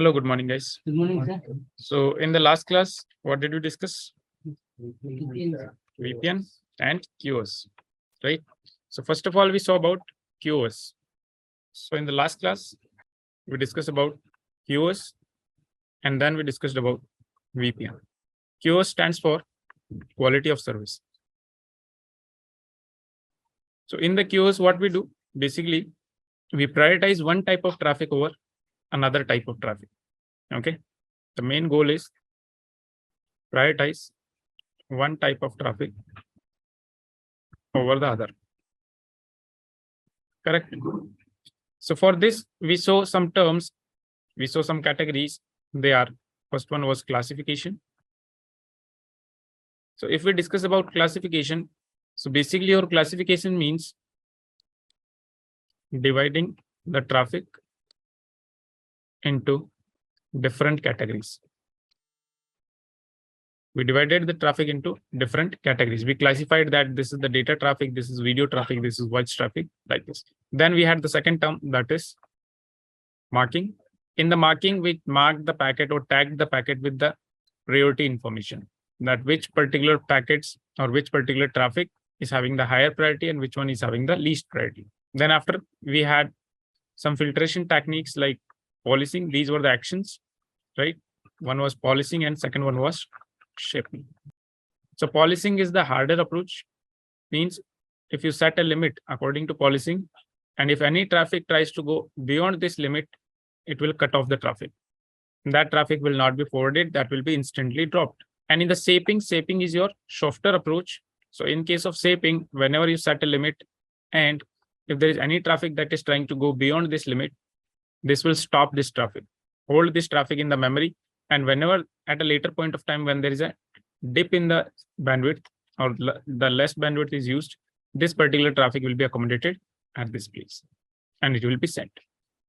Hello, good morning, guys. Good morning, sir. So in the last class, what did we discuss? VPN and QoS, right? So first of all, we saw about QoS. So in the last class, we discussed about QoS, and then we discussed about VPN. QoS stands for quality of service. So in the QoS, what we do, basically, we prioritize one type of traffic over another type of traffic. Okay. The main goal is prioritize one type of traffic over the other. Correct. So for this, we saw some terms, we saw some categories. They are, first one was classification. So if we discuss about classification, so basically your classification means dividing the traffic into different categories. We divided the traffic into different categories. We classified that this is the data traffic, this is video traffic, this is voice traffic, like this. Then we had the second term, that is marking. In the marking, we mark the packet or tag the packet with the priority information, that which particular packets or which particular traffic is having the higher priority and which one is having the least priority. Then after, we had some filtration techniques like policing. These were the actions, right? One was policing and second one was shaping. So policing is the harder approach. Means if you set a limit according to policing, and if any traffic tries to go beyond this limit, it will cut off the traffic. That traffic will not be forwarded, that will be instantly dropped. And in the shaping is your softer approach. So in case of shaping, whenever you set a limit, and if there is any traffic that is trying to go beyond this limit, this will stop this traffic, hold this traffic in the memory. And whenever at a later point of time, when there is a dip in the bandwidth or the less bandwidth is used, this particular traffic will be accommodated at this place and it will be sent.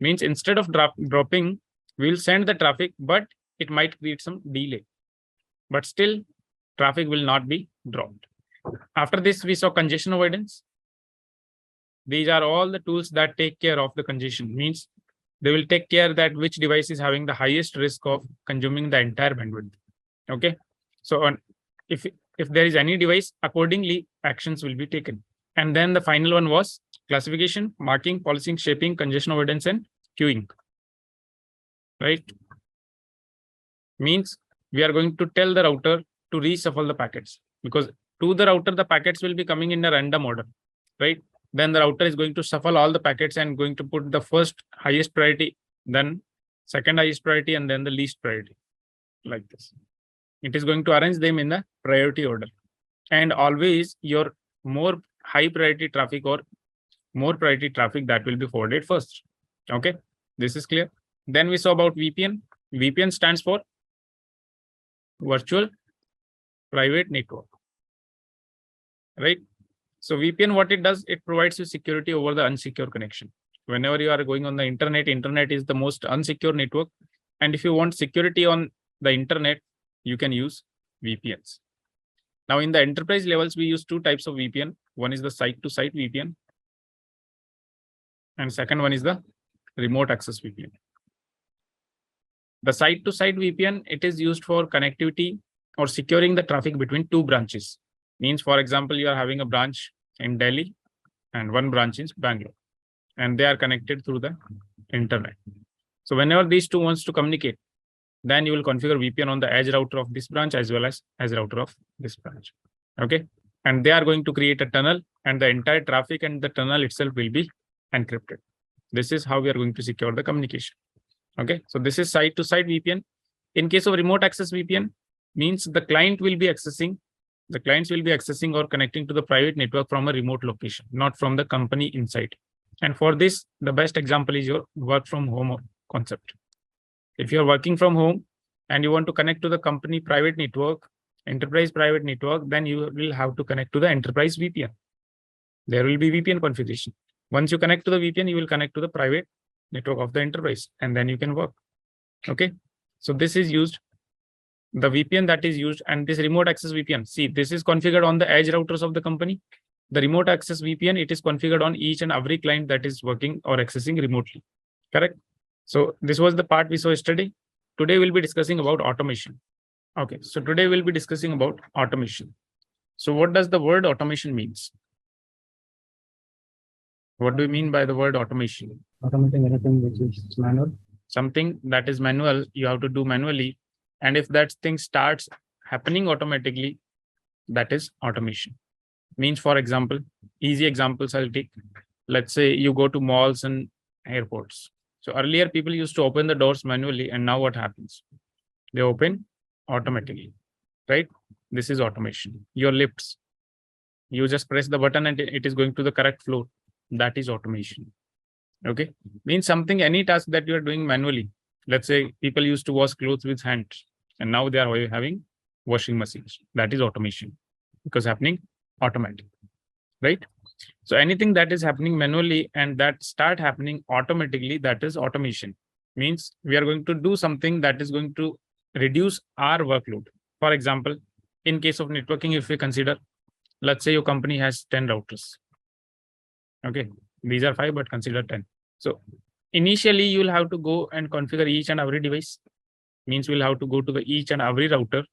Means instead of dropping, we'll send the traffic, but it might create some delay. But still, traffic will not be dropped. After this, we saw congestion avoidance. These are all the tools that take care of the congestion. Means they will take care that which device is having the highest risk of consuming the entire bandwidth. Okay. So if there is any device, accordingly, actions will be taken. And then the final one was classification, marking, policing, shaping, congestion avoidance, and queuing. Right. Means we are going to tell the router to reshuffle the packets, because to the router, the packets will be coming in a random order. Right. Then the router is going to shuffle all the packets and going to put the first highest priority, then second highest priority, and then the least priority, like this. It is going to arrange them in the priority order. And always your more high priority traffic or more priority traffic, that will be forwarded first. Okay, this is clear. Then we saw about VPN. VPN stands for virtual private network, right? So VPN, what it does, it provides you security over the unsecure connection. Whenever you are going on the internet, internet is the most unsecure network. And if you want security on the internet, you can use VPNs. Now in the enterprise levels, we use two types of VPN. One is the site-to-site VPN. And second one is the remote access VPN. The site-to-site VPN, it is used for connectivity or securing the traffic between two branches. Means, for example, you are having a branch in Delhi and one branch in Bangalore, and they are connected through the internet. So whenever these two wants to communicate, then you will configure VPN on the edge router of this branch as well as router of this branch. Okay. And they are going to create a tunnel, and the entire traffic and the tunnel itself will be encrypted. This is how we are going to secure the communication. Okay. So this is site-to-site VPN. In case of remote access VPN, means the client will be accessing the clients will be accessing or connecting to the private network from a remote location, not from the company inside. And for this, the best example is your work from home concept. If you're working from home and you want to connect to the company private network, enterprise private network, then you will have to connect to the enterprise VPN. There will be VPN configuration. Once you connect to the VPN, you will connect to the private network of the enterprise, and then you can work. Okay. So this is used. The VPN that is used, and this remote access VPN. See, this is configured on the edge routers of the company. The remote access VPN, it is configured on each and every client that is working or accessing remotely. Correct? So this was the part we saw yesterday. Today we'll be discussing about automation. Okay, so today we'll be discussing about automation. So what does the word automation means? What do you mean by the word automation? Automating anything which is manual. Something that is manual, you have to do manually. And if that thing starts happening automatically, that is automation. Means, for example, easy examples I'll take. Let's say you go to malls and airports. So earlier people used to open the doors manually, and now what happens? They open automatically, right? This is automation. Your lifts, you just press the button and it is going to the correct floor. That is automation. Okay, means something, any task that you are doing manually. Let's say people used to wash clothes with hands, and now they are having washing machines. That is automation, because happening automatic, right? So anything that is happening manually and that start happening automatically, that is automation. Means we are going to do something that is going to reduce our workload. For example, in case of networking, if we consider, let's say your company has 10 routers. Okay, these are 5, but consider 10. So initially you'll have to go and configure each and every device. Means we'll have to go to the each and every router,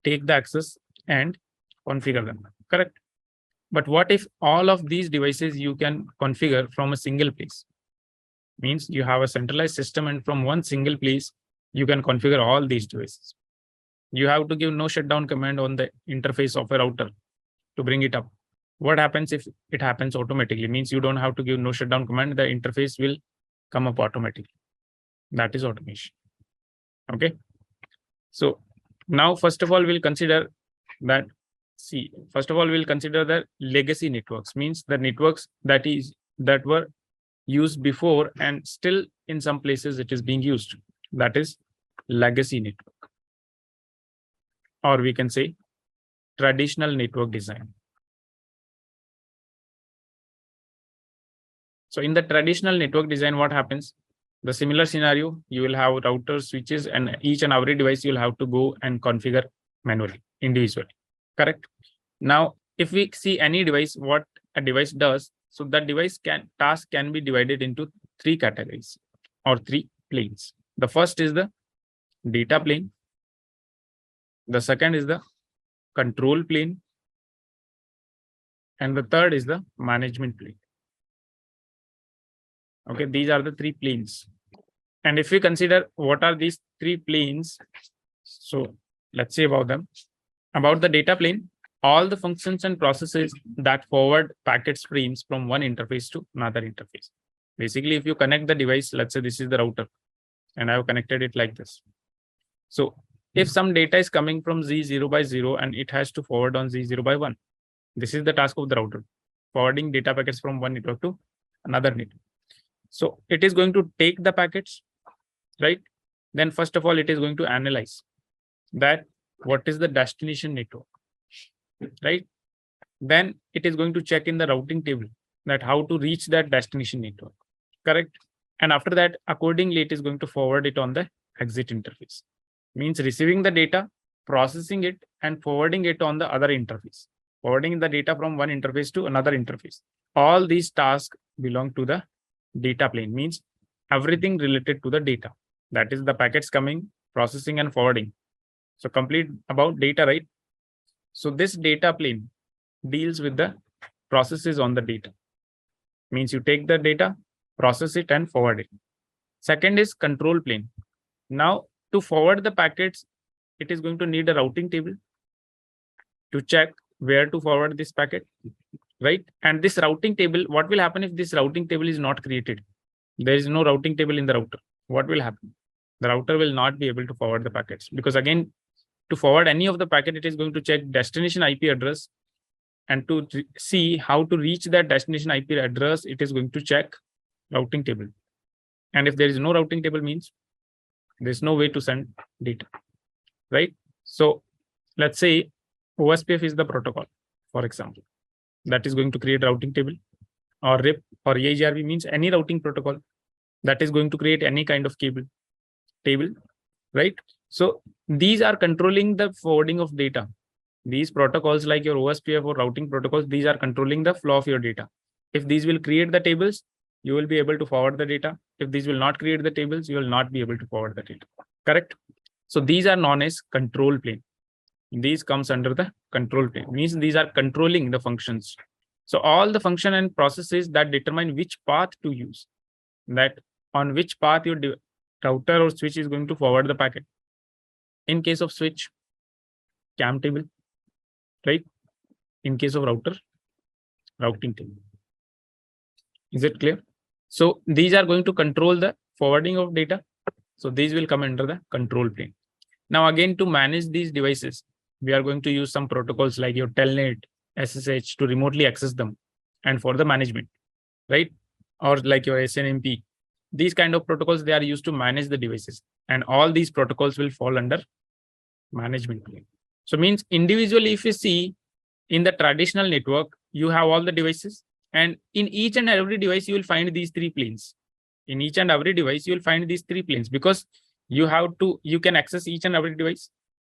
take the access and configure them, correct? But what if all of these devices you can configure from a single place? Means you have a centralized system, and from one single place, you can configure all these devices. You have to give no shutdown command on the interface of a router to bring it up. What happens if it happens automatically? Means you don't have to give no shutdown command, the interface will come up automatically. That is automation. Okay. So now, first of all, we'll consider that. See, first of all, we'll consider the legacy networks. Means the networks that were used before and still in some places it is being used. That is legacy network, or we can say traditional network design. So in the traditional network design, what happens? The similar scenario, you will have routers, switches, and each and every device you'll have to go and configure manually, individually. Correct. Now, if we see any device, what a device does, so that device task can be divided into 3 categories or 3 planes. The first is the data plane. The second is the control plane. And the third is the management plane. Okay, these are the 3 planes. And if we consider what are these 3 planes, so let's say about them. About the data plane, all the functions and processes that forward packet streams from one interface to another interface. Basically, if you connect the device, let's say this is the router, and I have connected it like this. So if some data is coming from Z0 by 0 and it has to forward on Z0 by 1, this is the task of the router, forwarding data packets from one network to another network. So it is going to take the packets, right? Then first of all, it is going to analyze that what is the destination network, right? Then it is going to check in the routing table that how to reach that destination network, correct? And after that, accordingly, it is going to forward it on the exit interface. Means receiving the data, processing it, and forwarding it on the other interface, forwarding the data from one interface to another interface. All these tasks belong to the data plane. Means everything related to the data. That is the packets coming, processing, and forwarding. So complete about data, right? So this data plane deals with the processes on the data. Means you take the data, process it, and forward it. Second is control plane. Now, to forward the packets, it is going to need a routing table to check where to forward this packet, right? And this routing table, what will happen if this routing table is not created? There is no routing table in the router. What will happen? The router will not be able to forward the packets, because again, to forward any of the packet, it is going to check destination IP address, and to see how to reach that destination IP address, it is going to check routing table. And if there is no routing table, means there's no way to send data, right? So let's say OSPF is the protocol, for example, that is going to create routing table, or RIP or EIGRP means any routing protocol that is going to create any kind of table, right? So these are controlling the forwarding of data. These protocols like your OSPF or routing protocols, these are controlling the flow of your data. If these will create the tables, you will be able to forward the data. If these will not create the tables, you will not be able to forward the data. Correct? So these are known as control plane. These comes under the control plane, means these are controlling the functions. So all the function and processes that determine which path to use, that on which path your router or switch is going to forward the packet. In case of switch, CAM table, right? In case of router, routing table. Is it clear? So these are going to control the forwarding of data. So these will come under the control plane. Now again, to manage these devices, we are going to use some protocols like your telnet, SSH to remotely access them and for the management, right? Or like your SNMP. These kind of protocols, they are used to manage the devices, and all these protocols will fall under management plane. So means individually, if you see in the traditional network, you have all the devices, and in each and every device, you will find these three planes. In each and every device, you will find these three planes because you can access each and every device.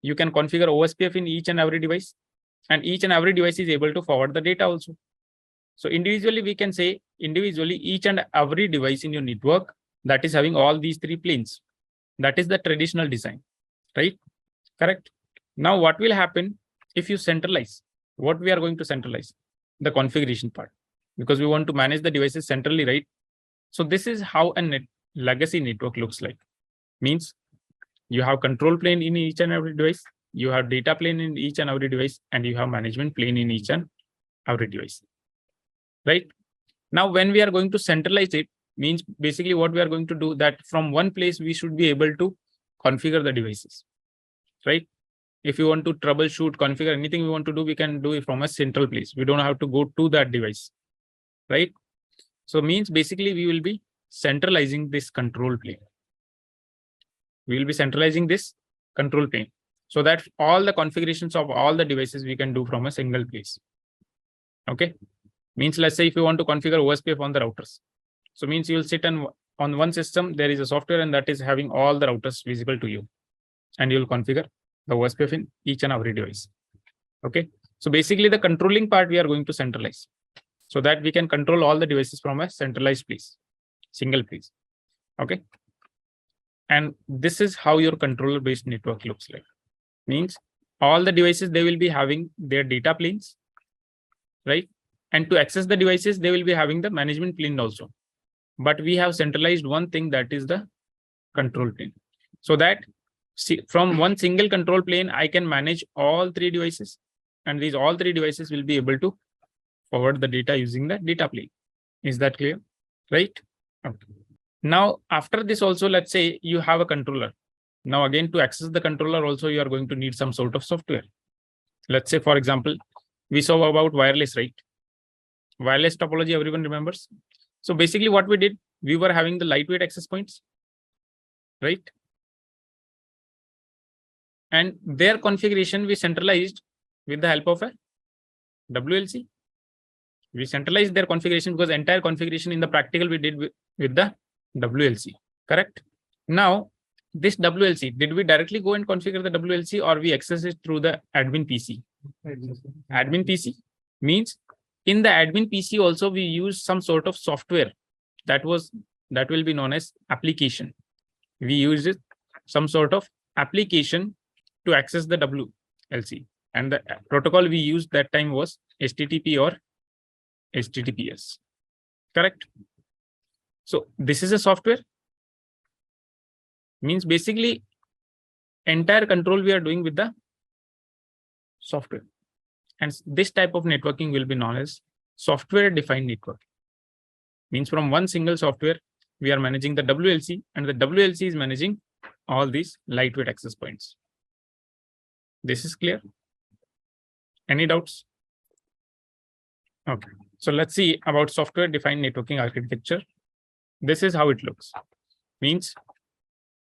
You can configure OSPF in each and every device, and each and every device is able to forward the data also. So individually, we can say individually each and every device in your network that is having all these three planes. That is the traditional design, right? Correct. Now, what will happen if you centralize? What we are going to centralize? The configuration part, because we want to manage the devices centrally, right? So this is how a legacy network looks like. Means you have control plane in each and every device, you have data plane in each and every device, and you have management plane in each and every device, right? Now, when we are going to centralize it, means basically what we are going to do, that from one place we should be able to configure the devices, right? If you want to troubleshoot, configure anything we want to do, we can do it from a central place. We don't have to go to that device, right? So means basically we will be centralizing this control plane. We will be centralizing this control plane so that all the configurations of all the devices we can do from a single place. Okay. Means let's say if you want to configure OSPF on the routers. So means you will sit on one system, there is a software and that is having all the routers visible to you. And you will configure the OSPF in each and every device. Okay. So basically the controlling part we are going to centralize so that we can control all the devices from a centralized place, single place. Okay. And this is how your controller based network looks like. Means all the devices, they will be having their data planes, right? And to access the devices, they will be having the management plane also. But we have centralized one thing, that is the control plane. So that from one single control plane, I can manage all three devices. And these all three devices will be able to forward the data using the data plane. Is that clear? Right? Okay. Now, after this also, let's say you have a controller. Now, again, to access the controller also, you are going to need some sort of software. Let's say, for example, we saw about wireless, right? Wireless topology, everyone remembers. So basically what we did, we were having the lightweight access points, right? And their configuration we centralized with the help of a WLC. We centralized their configuration because entire configuration in the practical we did with the WLC, correct? Now, this WLC, did we directly go and configure the WLC or we access it through the admin PC? Admin PC means in the admin PC also we use some sort of software that will be known as application. We use it some sort of application to access the WLC, and the protocol we used that time was HTTP or HTTPS, correct? So this is a software. Means basically entire control we are doing with the software. And this type of networking will be known as software defined network. Means from one single software, we are managing the WLC, and the WLC is managing all these lightweight access points. This is clear? Any doubts? Okay. So let's see about software defined networking architecture. This is how it looks. Means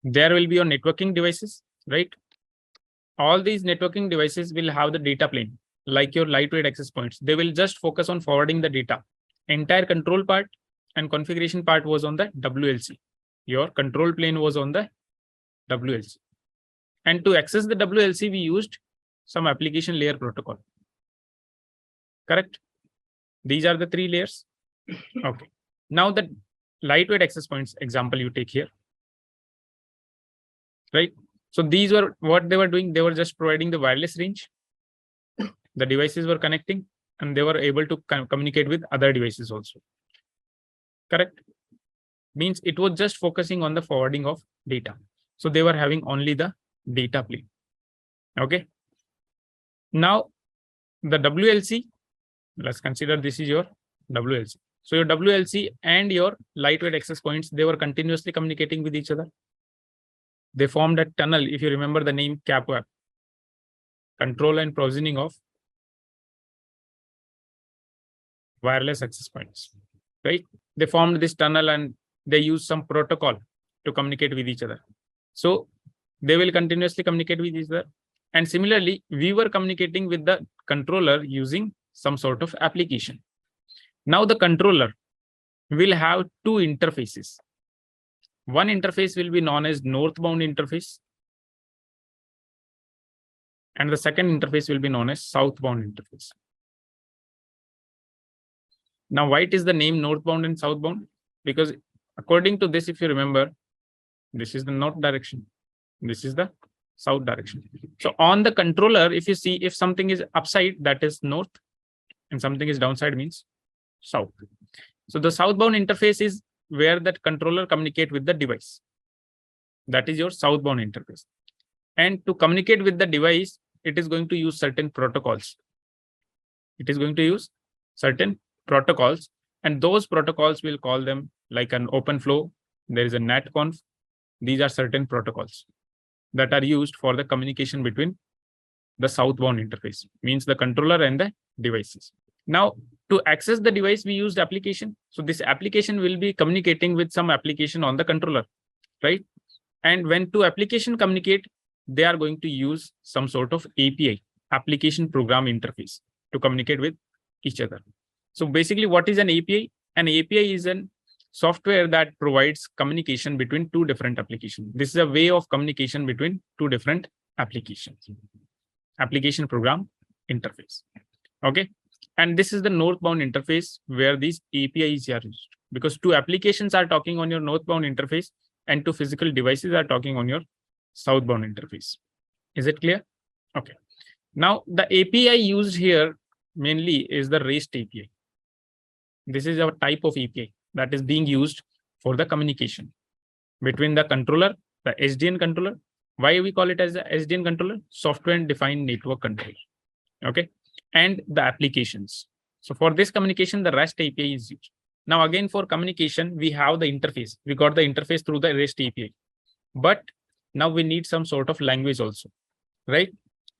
there will be your networking devices, right? All these networking devices will have the data plane, like your lightweight access points. They will just focus on forwarding the data. Entire control part and configuration part was on the WLC. Your control plane was on the WLC. And to access the WLC, we used some application layer protocol. Correct? These are the three layers. Okay. Now the lightweight access points example you take here, right? So these were what they were doing. They were just providing the wireless range. The devices were connecting and they were able to communicate with other devices also. Correct? Means it was just focusing on the forwarding of data. So they were having only the data plane. Okay. Now the WLC, let's consider this is your WLC. So your WLC and your lightweight access points, they were continuously communicating with each other. They formed a tunnel, if you remember the name CAPWAP, control and provisioning of wireless access points, right? They formed this tunnel and they use some protocol to communicate with each other. So they will continuously communicate with each other. And similarly, we were communicating with the controller using some sort of application. Now the controller will have two interfaces. One interface will be known as northbound interface. And the second interface will be known as southbound interface. Now, why it is the name northbound and southbound? Because according to this, if you remember, this is the north direction. This is the south direction. So on the controller, if you see, if something is upside, that is north, and something is downside means south. So the southbound interface is where that controller communicate with the device. That is your southbound interface. And to communicate with the device, it is going to use certain protocols. It is going to use certain protocols, and those protocols will call them like an open flow. There is a netconf. These are certain protocols that are used for the communication between the southbound interface, means the controller and the devices. Now, to access the device, we used application. So this application will be communicating with some application on the controller, right? And when two application communicate, they are going to use some sort of API, application program interface, to communicate with each other. So basically, what is an API? An API is a software that provides communication between two different applications. This is a way of communication between two different applications. Application program interface. Okay. And this is the northbound interface where these APIs are used, because two applications are talking on your northbound interface and two physical devices are talking on your southbound interface. Is it clear? Okay. Now the API used here mainly is the REST API. This is a type of API that is being used for the communication between the controller, the SDN controller. Why we call it as the SDN controller? Software defined network controller. Okay. And the applications. So for this communication, the REST API is used. Now, again, for communication, we have the interface. We got the interface through the REST API. But now we need some sort of language also, right?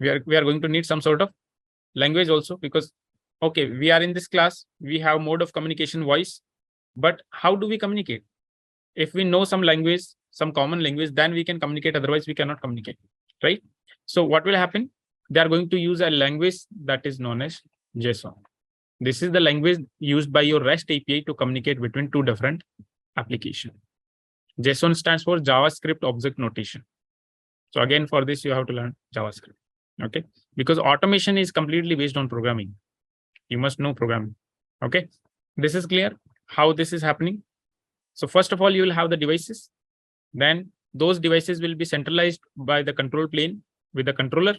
We are going to need some sort of language also, because, okay, we are in this class, we have mode of communication voice, but how do we communicate? If we know some language, some common language, then we can communicate. Otherwise, we cannot communicate, right? So what will happen? They are going to use a language that is known as JSON. This is the language used by your REST API to communicate between two different applications. JSON stands for JavaScript Object Notation. So again, for this, you have to learn JavaScript. Okay, because automation is completely based on programming. You must know programming. Okay, this is clear how this is happening. So first of all, you will have the devices. Then those devices will be centralized by the control plane with the controller,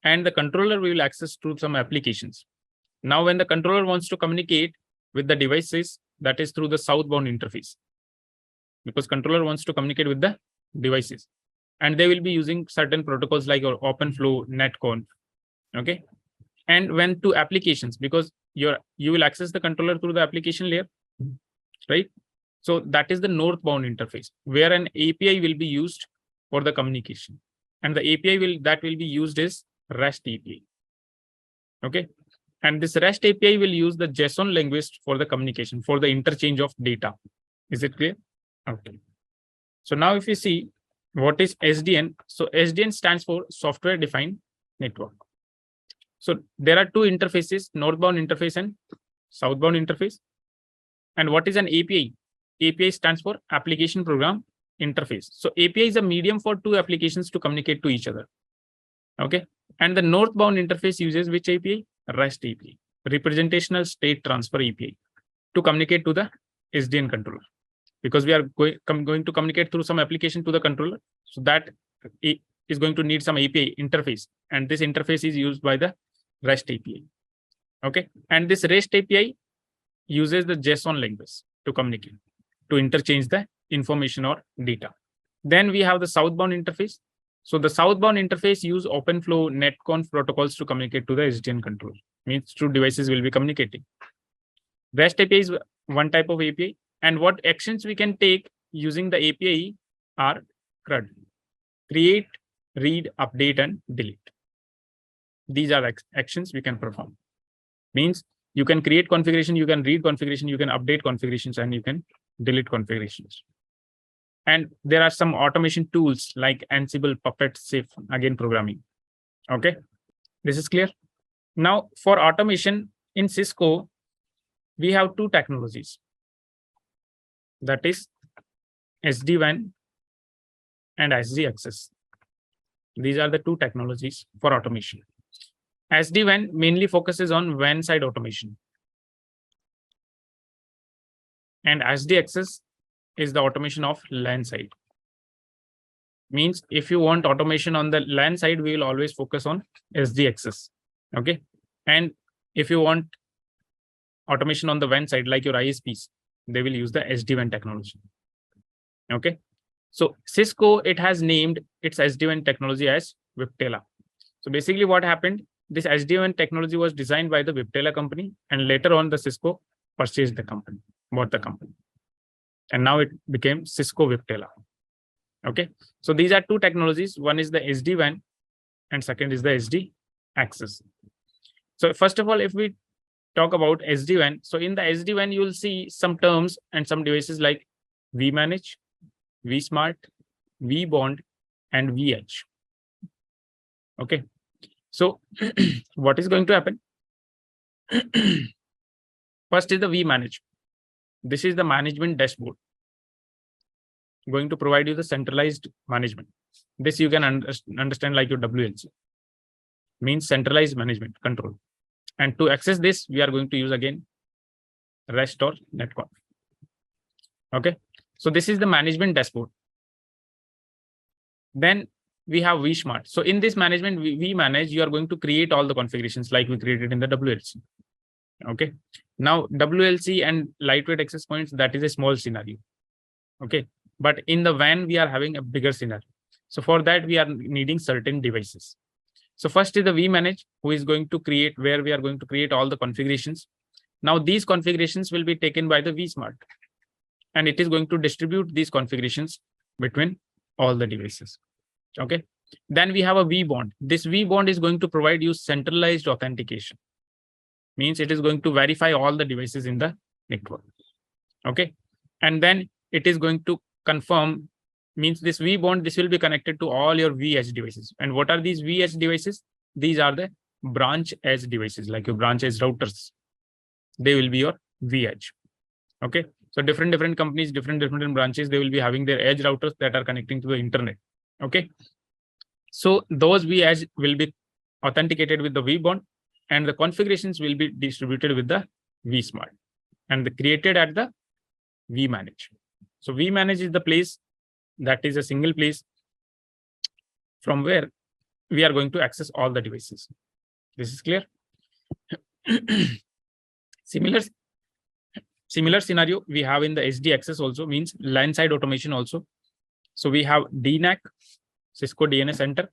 and the controller will access to some applications. Now, when the controller wants to communicate with the devices, that is through the southbound interface, because controller wants to communicate with the devices, and they will be using certain protocols like your OpenFlow, netconf. Okay, and when two applications, because you will access the controller through the application layer, right? So that is the northbound interface where an API will be used for the communication, and the API that will be used is REST API. Okay, and this REST API will use the JSON language for the communication, for the interchange of data. Is it clear? Okay. So now if you see what is SDN, so SDN stands for software defined network. So there are two interfaces, northbound interface and southbound interface. And what is an API? API stands for application program interface. So API is a medium for two applications to communicate to each other. Okay. And the northbound interface uses which API? REST API, representational state transfer API, to communicate to the SDN controller. because we are going to communicate through some application to the controller. So that is going to need some API interface, and this interface is used by the REST API. Okay, and this REST API uses the JSON language to communicate, to interchange the information or data. Then we have the southbound interface. So the southbound interface use OpenFlow netconf protocols to communicate to the SDN controller. Means two devices will be communicating. REST API is one type of API, and what actions we can take using the API are CRUD: create, read, update, and delete. These are actions we can perform. Means you can create configuration, you can read configuration, you can update configurations, and you can delete configurations. And there are some automation tools like Ansible, Puppet, Safe, again programming. Okay, this is clear. Now for automation in Cisco, we have two technologies. That is SD-WAN and SD-Access. These are the two technologies for automation. SD-WAN mainly focuses on WAN side automation. And SD-Access is the automation of LAN side. Means if you want automation on the LAN side, we will always focus on SD-Access. Okay. And if you want automation on the WAN side, like your ISPs, they will use the SD-WAN technology. Okay. So Cisco, it has named its SD-WAN technology as Viptela. So basically what happened, this SD-WAN technology was designed by the Viptela company, and later on the Cisco purchased the company, bought the company. And now it became Cisco Viptela. Okay. So these are two technologies. One is the SD-WAN and second is the SD-Access. So first of all, if we talk about SD-WAN, so in the SD-WAN, you will see some terms and some devices like vManage, vSmart, vBond, and vEdge. Okay. So what is going to happen? First is the vManage. This is the management dashboard, going to provide you the centralized management. This you can understand like your WLC, means centralized management control. And to access this, we are going to use again REST or netconf. Okay. So this is the management dashboard. Then we have vSmart. So in this management, vManage, you are going to create all the configurations like we created in the WLC. Okay. Now WLC and lightweight access points, that is a small scenario. Okay. But in the WAN, we are having a bigger scenario. So for that, we are needing certain devices. So first is the vManage, who is going to create, where we are going to create all the configurations. Now these configurations will be taken by the vSmart, and it is going to distribute these configurations between all the devices. Okay. Then we have a vBond. This vBond is going to provide you centralized authentication. Means it is going to verify all the devices in the network. Okay. And then it is going to confirm, means this vBond, this will be connected to all your vEdge devices. And what are these vEdge devices? These are the branch edge devices, like your branch edge routers. They will be your vEdge. Okay. So different companies, different branches, they will be having their edge routers that are connecting to the internet. Okay. So those vEdge will be authenticated with the vBond, and the configurations will be distributed with the vSmart and created at the vManage. So vManage is the place, that is a single place from where we are going to access all the devices. This is clear. Similar scenario we have in the SD-Access also, means LAN side automation also. So we have DNAC, Cisco DNA Center.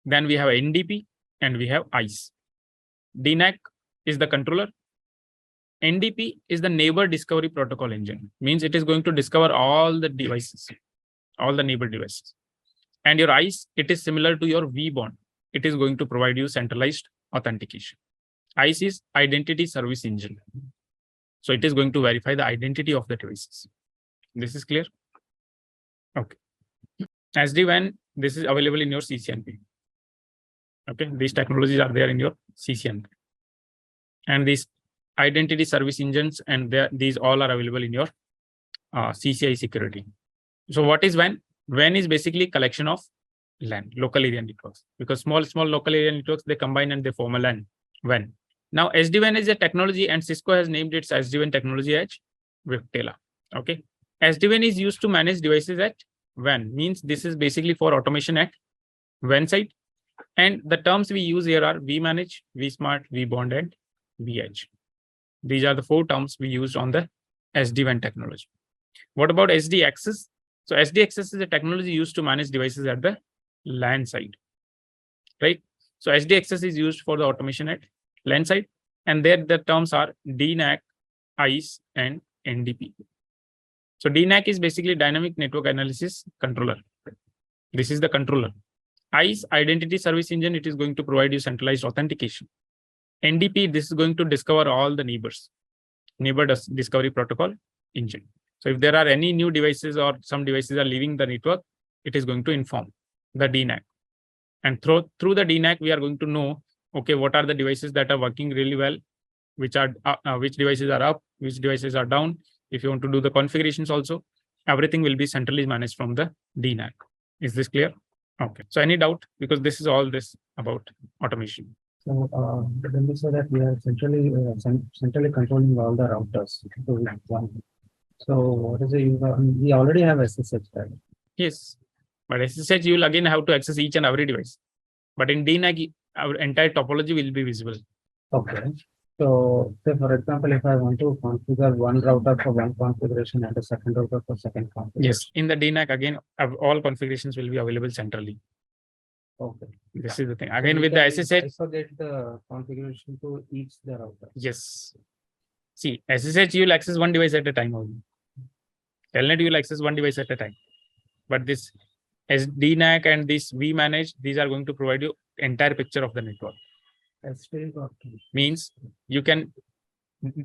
Then we have NDP and we have ICE. DNAC is the controller. NDP is the neighbor discovery protocol engine. Means it is going to discover all the devices, all the neighbor devices. And your ICE, it is similar to your vBond. It is going to provide you centralized authentication. ICE is Identity Service Engine. So it is going to verify the identity of the devices. This is clear. Okay. SD-WAN, this is available in your CCNP. Okay, these technologies are there in your CCNP. And these identity service engines, and these all are available in your CCIE security. So what is WAN? WAN is basically collection of LAN, local area networks, because small local area networks, they combine and they form a LAN, WAN. Now SD-WAN is a technology, and Cisco has named its SD-WAN technology as Viptela. Okay. SD-WAN is used to manage devices at WAN, means this is basically for automation at WAN side. And the terms we use here are vManage, vSmart, vBond, and vEdge. These are the 4 terms we used on the SD-WAN technology. What about SD-Access? So SD-Access is a technology used to manage devices at the LAN side, right? So SD-Access is used for the automation at LAN side, and there the terms are DNAC, ICE, and NDP. So DNAC is basically Dynamic Network Analysis Controller. This is the controller. ICE, Identity Service Engine, it is going to provide you centralized authentication. NDP, this is going to discover all the neighbors. Neighbor Discovery Protocol engine. So if there are any new devices or some devices are leaving the network, it is going to inform the DNAC. And through the DNAC, we are going to know, okay, what are the devices that are working really well, which devices are up, which devices are down. If you want to do the configurations also, everything will be centrally managed from the DNAC. Is this clear? Okay. So any doubt? Because this is all this about automation. So when we say that we are centrally controlling all the routers. So what is it? We already have SSH, right? Yes. But SSH, you will again have to access each and every device. But in DNAC, our entire topology will be visible. Okay. So say for example, if I want to configure one router for one configuration and a second router for second configuration. Yes. In the DNAC, again, all configurations will be available centrally. Okay. This is the thing. Again, with the SSH. Forget the configuration to each the router. Yes. See, SSH, you will access one device at a time only. Telnet, you will access one device at a time. But this DNAC and this vManage, these are going to provide you entire picture of the network. Means you can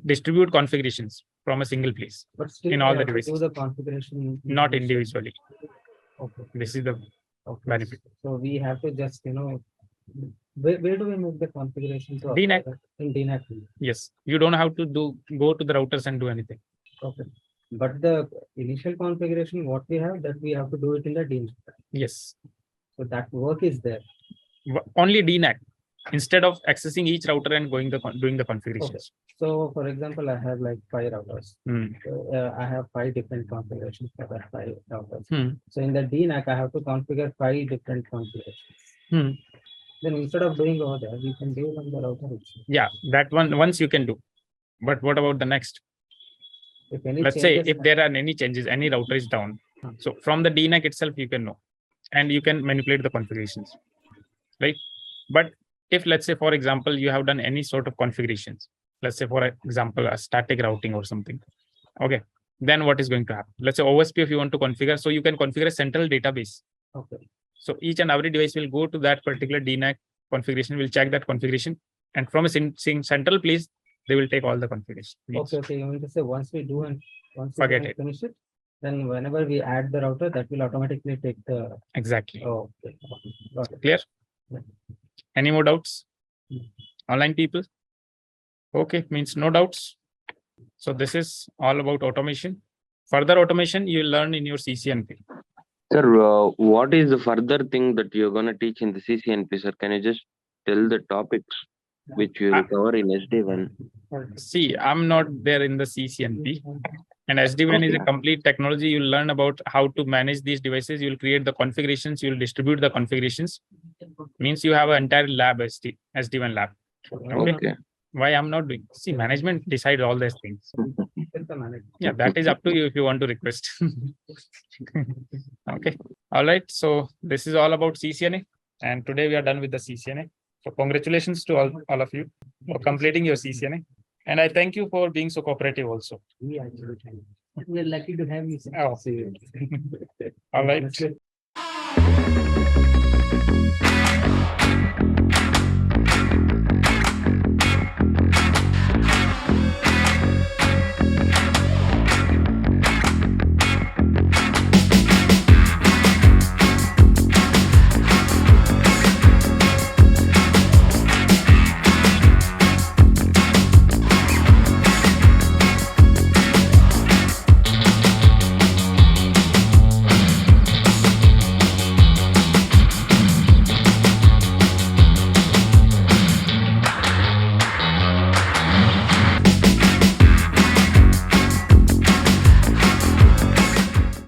distribute configurations from a single place in all the devices. Do the configuration not individually. Okay. This is the benefit. So we have to just, where do we move the configuration to? DNAC. In DNAC. Yes. You don't have to go to the routers and do anything. Okay. But the initial configuration, what we have, that we have to do it in the DNAC. Yes. So that work is there. Only DNAC. Instead of accessing each router and doing the configurations. Okay. So for example, I have like 5 routers. I have 5 different configurations for that 5 routers. So in the DNAC, I have to configure 5 different configurations. Then instead of doing over there, we can do it on the router itself. Yeah, that one once you can do. But what about the next? Let's say if there are any changes, any router is down. So from the DNAC itself, you can know. And you can manipulate the configurations. Right? But if let's say, for example, you have done any sort of configurations, let's say, for example, a static routing or something. Okay. Then what is going to happen? Let's say OSP, if you want to configure, so you can configure a central database. Okay. So each and every device will go to that particular DNAC configuration, will check that configuration. And from a central place, they will take all the configuration. Okay. You mean to say once we do and once we finish it, then whenever we add the router, that will automatically take the. Exactly. Oh, okay. Got it. Clear? Yeah. Any more doubts? Online people? Okay, means no doubts. So this is all about automation. Further automation you will learn in your CCNP. Sir, what is the further thing that you're going to teach in the CCNP, sir? Can you just tell the topics which you will cover in SD-WAN? See, I'm not there in the CCNP. And SD-WAN is a complete technology. You'll learn about how to manage these devices. You'll create the configurations. You'll distribute the configurations. Means you have an entire lab, SD-WAN lab. Okay. Why I'm not doing? See, management decides all these things. Yeah, that is up to you if you want to request. Okay. All right. So this is all about CCNA. And today we are done with the CCNA. So congratulations to all of you for completing your CCNA. And I thank you for being so cooperative also. We are lucky to have you. Oh. All right.